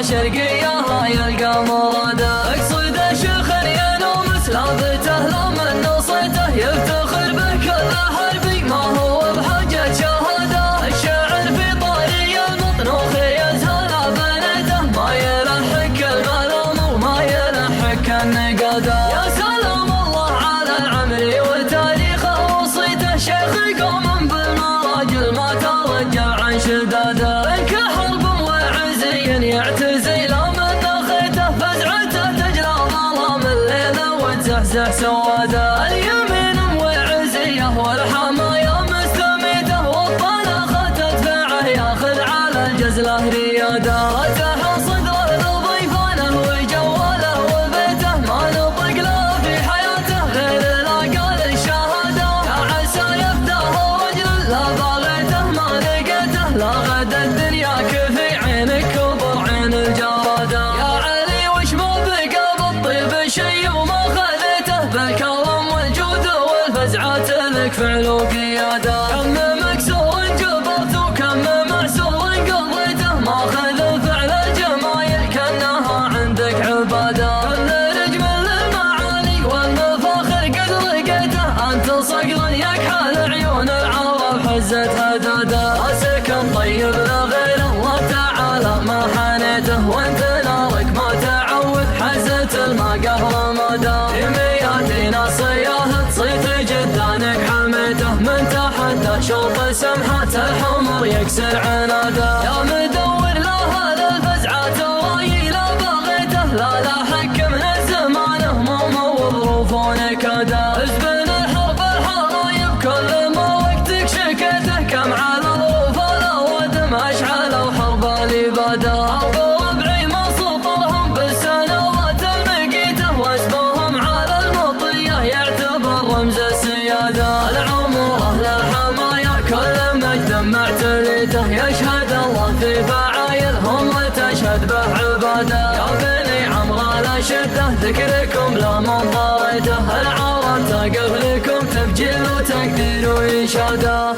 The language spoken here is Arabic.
شرقية يلقى مراده. اقصد شيخ ينوم سلابته لمن نصيته يفتخر به كل حربي ما هو بحجة شهادة. الشاعر في طريق المطنوخ يزهر بنيته ما يلحق الملام وما يلحق النقادة. يا سلام الله على العمري وتاريخه وصيته شيخ قوم بالمراجل ما ترجع عن شداده. انك حرب وعزي يعتزي لمن نخيته فزعته تجلى ظلام الليل وتزحزح سواده. اليمين وعزيه والحمايا مستميته والطلخه تدفعه ياخذ على الجزله رياده. فتح صدره لضيفانه وجواله وبيته ما نطق له في حياته غير لا قال الشهاده. يا عسى يفتح رجل لا باغيته ما لقيته لا غدا الدنيا كفي عينك كبر عين الجراده. يا علي وش ما بقى بالطيب شي وما خذيته بالكرم والجود والفزعات لك فعل وقياده. كم مكسور جبرت وكم معسور قضيته ما خذ فعل الجمايل كانها عندك عباده. كل رجم للمعالي والمفاخر قد لقيته انت صقر يكحل عيون العرب حزت هداده. سكن طيب لغير الله تعالى ما حنيته وانت نارك ما تعود حزت الماء قهر مدى. في ميادين صياهة صيت جدانك حميته من تحت شوط سمحة الحمر يكسر عناده. يا مدور لها للفزعات الراي لا بغيته لا حك من الزمان هموم وظروف ونكاده. حزب الحرب الحرايب كل ما وقتك شكيته كم على ظروف الأوادم أشعلوا حرب الإبادة. حرب ربعي ما سطرهم بالسنوات المقيته واسمهم على المطية يعتبر رمز السيادة. العمر أهل الحمايا كل مجد معتليته يشهد الله في فعايلهم وتشهد به عباده. يا بني عمرو لا شده ذكركم لا منظرته. العرب تقف لكم تبجيل وتقدير وإنشاده.